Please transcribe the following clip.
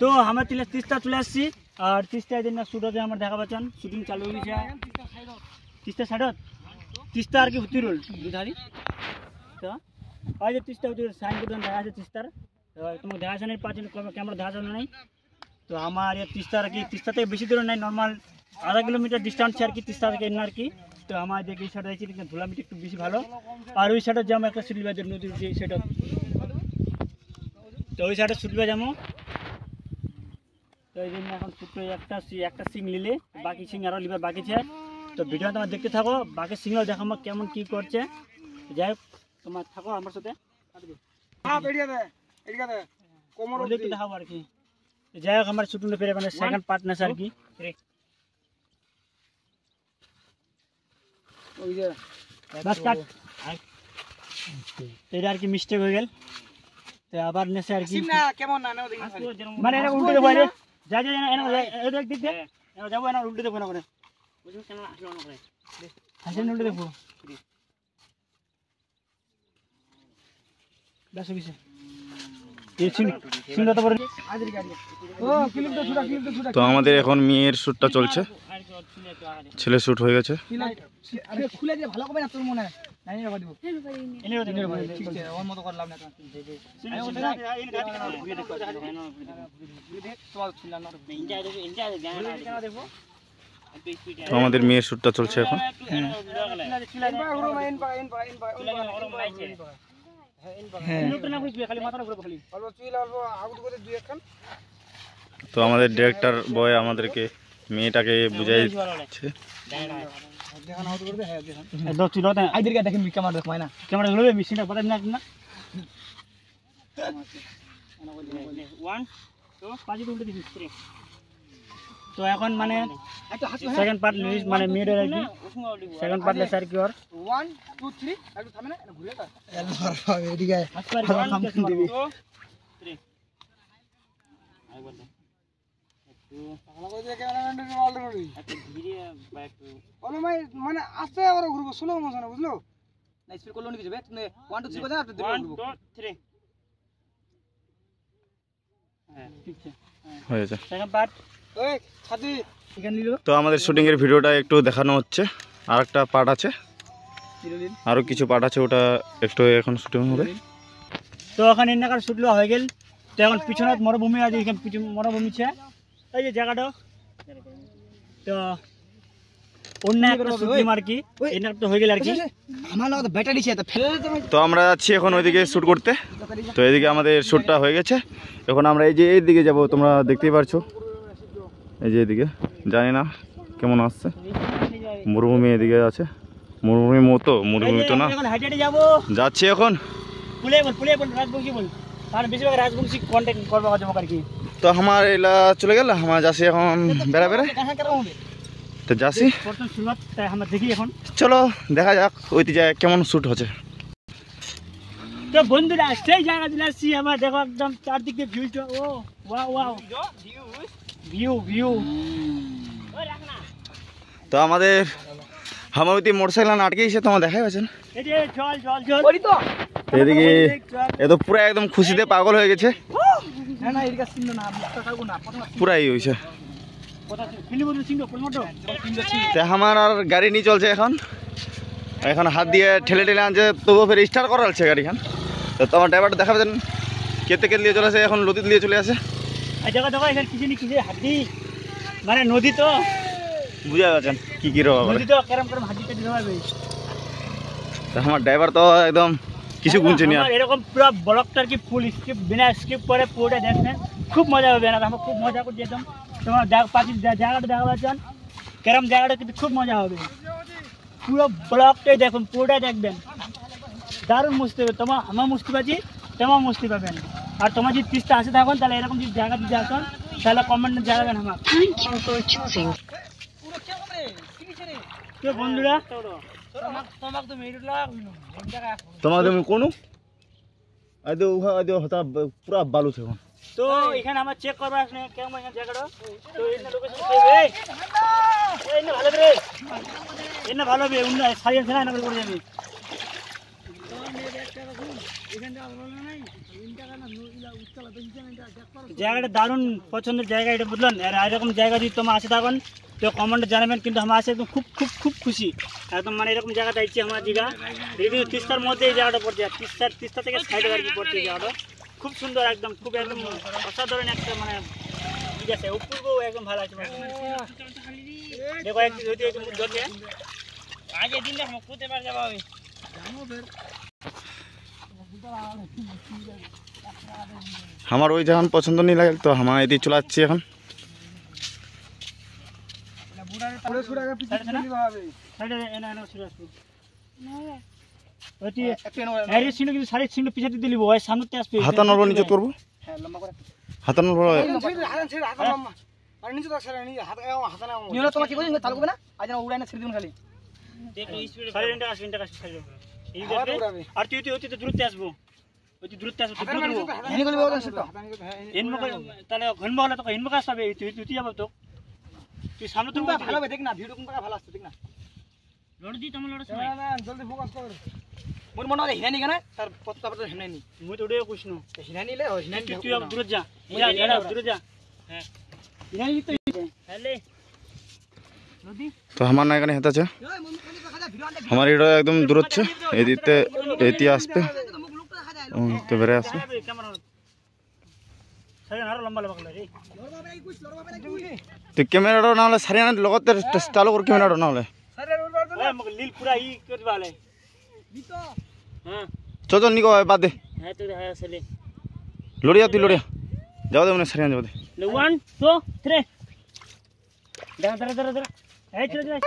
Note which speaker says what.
Speaker 1: তো আমরা তিস্তা চলে আসছি আর তিস্তা এদিন না শুট আমার দেখা পাচ্ছেন শুটিং চালু হয়ে গেছে তিস্তা সাইডত তিস্তা আর কি হুতি রোল দুধারি তো আজ তিস্তা হুতি সাইন করে দেখা আছে তিস্তার তোমাকে দেখা আছে না পাচ্ছেন ক্যামেরা দেখা যাবে নাই তো আমার তিস্তা আর কি তিস্তা থেকে বেশি দূরে নাই নর্মাল আধা কিলোমিটার ডিস্টেন্স আর কি তিস্তা থেকে এনে আর কি তো আমার দেখি এই সাইডে আছে ধুলামিটি একটু বেশি ভালো আর ওই সাইডে যাবো একটা শুটলি বাজার নদীর যে সাইডে তো ওই সাইডে শুটলি যাবো তো এই জন্য এখন ছোট্ট একটা সিং নিলে বাকি সিং আরও লিবার বাকি আছে তো ভিডিও তোমার দেখতে থাকো বাকি সিংও দেখাবো কেমন কি করছে যাই হোক তোমার থাকো আমার সাথে দেখাবো আর কি যাই হোক আমার শুটিং পেরে মানে সেকেন্ড পার্টনার আর কি এটা আর কি মিস্টেক হয়ে গেল তো আবার নেছে আর কি মানে এটা উল্টে দেবো যা যা এটা দিক দে যাবো না উল্টে দেবো না করে হাসেন উল্টে দেবো
Speaker 2: তো আমাদের এখন মেয়ের শ্যুটটা চলছে ছেলে শ্যুট হয়ে গেছে তো আমাদের মেয়ের শ্যুটটা চলছে এখন তো আমাদের ডিরেক্টর বয় আমাদেরকে মেয়েটাকে বুঝাইছে
Speaker 1: তো এখন মানে সেকেন্ড পার্ট মানে মেয়েদের আর কি সেকেন্ড পার্ট লেস আর কি ওর 1 2 3 একটু থামে না ঘুরে কা এদিকে মানে আস্তে আবার ঘুরবো স্লো মোশনে বুঝলো না স্পিড করলো নাকি যাবে তুমি 1 2 3 বাজা আর 1 2 3 হ্যাঁ ঠিক আছে
Speaker 2: হয়ে গেছে
Speaker 1: সেকেন্ড পার্ট ওই ছাতি এখানে নিলো
Speaker 2: তো আমাদের শুটিং এর ভিডিওটা একটু দেখানো হচ্ছে আরেকটা পার্ট আছে আরো কিছু পার্ট আছে ওটা একটু এখন শুটিং হবে
Speaker 1: তো এখন এনাকার শুটলো হয়ে গেল তো এখন পিছনে মরুভূমি আছে এখানে পিছনে মরুভূমি আছে এই যে জায়গাটা তো অন্য একটা শুটিং আর কি এনার তো হয়ে গেল আর কি আমার লাগা ব্যাটারি আছে তো ফেলে
Speaker 2: তো আমরা যাচ্ছি এখন ওইদিকে শ্যুট করতে তো এইদিকে আমাদের শ্যুটটা হয়ে গেছে এখন আমরা এই যে এইদিকে যাব তোমরা দেখতেই পারছো এই যে এদিকে জানি না কেমন আসছে মরুভূমি এদিকে আছে মরুভূমির মতো মরুভূমি তো না যাচ্ছি এখন
Speaker 1: রাজবংশী বল আর বেশিরভাগ রাজবংশী কন্টেন্ট করবো আর কি
Speaker 2: তো আমার এলা চলে গেল আমার যাচ্ছি এখন বেড়া বেড়া তো যাচ্ছি
Speaker 1: আমরা দেখি এখন
Speaker 2: চলো দেখা যাক ওইতে যায় কেমন শ্যুট হচ্ছে
Speaker 1: তো বন্ধুরা সেই জায়গা দিলে আসছি আমার দেখো একদম চারদিকে ভিউটা ও ওয়াও ওয়াও ভিউ
Speaker 2: তো আমাদের হামাবতী মোটরসাইকেল আটকে গেছে তোমার দেখাই পাচ্ছেন এদিকে এ তো পুরো একদম খুশিতে পাগল হয়ে গেছে পুরাই হয়েছে আমার আর গাড়ি নিয়ে চলছে এখন হাত দিয়ে ঠেলে ঠেলে আনছে তবুও ফের স্টার্ট করা হচ্ছে গাড়িখান তো তোমার ড্রাইভারটা দেখাবেন কেতে নিয়ে চলে আসে এখন নদীতে নিয়ে চলে আসে
Speaker 1: মানে নদী তো
Speaker 2: বুঝা যাচ্ছেন কি আমার ড্রাইভার তো একদম কিছু গুনছে না
Speaker 1: এরকম পুরো ব্লকটা কি ফুল স্ক্রিপ্ট বিনা স্ক্রিপ্ট করে পুরোটা দেখবেন খুব মজা হবে না আমরা খুব মজা করে যেতাম তোমার জায়গাটা দেখা পাচ্ছেন কেরম জায়গাটা কিন্তু খুব মজা হবে পুরো ব্লকটাই দেখুন পুরোটাই দেখবেন দারুণ মুছতে হবে তোমার আমার মুছতে পারছি তোমার মুছতে পাবেন আর তোমার যদি তিস্তা আসে থাকুন তাহলে এরকম যদি জায়গা দিতে আসুন তাহলে কমেন্টে জানাবেন আমার বন্ধুরা
Speaker 2: তোমাকে কোনো পুরা বালু এখন
Speaker 1: তো এখানে আমার চেক করবো কেমন জায়গাটা তো ভালো হবে সারিয়ে করে যাবি জায়গাটা দারুণ পছন্দের জায়গা, এটা বুঝলেন। আর এরকম জায়গা যদি তোমার আসে থাকুন তো কমেন্টে জানাবেন, কিন্তু আমার আছে একদম খুব খুব খুব খুশি একদম, মানে এরকম জায়গা চাইছি আমার জায়গা। কিন্তু তিস্তার মধ্যে এই জায়গাটা পড়ছে, আর তিস্তা থেকে সাইডে আর কি পড়ছে এই জায়গাটা, খুব সুন্দর একদম, খুব একদম অসাধারণ একটা মানে ঠিক আছে, অপূর্ব একদম ভালো আছে। দেখো একটু যদি একটু ধরছে আজ এই দিনটা করতে পারে যাবো আমি
Speaker 2: আমার ওই যখন পছন্দ নেই লাগে তো আমার এদিকে চলে যাচ্ছি এখন। হাতা নড়বো নিচে করবো, হাতা নড়বো
Speaker 1: আর তুই দূরত্বে আসবো, দূরত্বে আসবো তাহলে ঘনবা হলে তো হিনবা কাজ পাবে, তুই যাবো তো তুই সামনে তো ভালো হবে, দেখ না ভিডিও কোন ভালো আসছে, দেখ না লড় দি তোমার লড় সময় না জলদি ফোকাস কর। মোর মনে হয় হিনানি কেন তার পত্তা পত্তা হিনানি, মুই তো ওড়ে কইছ না হিনানি লে হিনানি, তুই अब দূর যা যা দূর যা। হ্যাঁ হিনানি তো হেলে নদী
Speaker 2: তো আমার না এখানে হেতাছে, আমার এটা একদম দূর হচ্ছে, এদিকে এটি আসবে তো বেড়ে আসবে। তো ক্যামেরাটা না হলে সারি আনে লগত চালু করে ক্যামেরাটা না হলে চল নিকো বাদ দে, লড়িয়া তুই লড়িয়া যাও দে মানে সারি আনে যাও দে।
Speaker 1: 1 2 3 দাঁড়া দাঁড়া দাঁড়া দাঁড়া এই চলে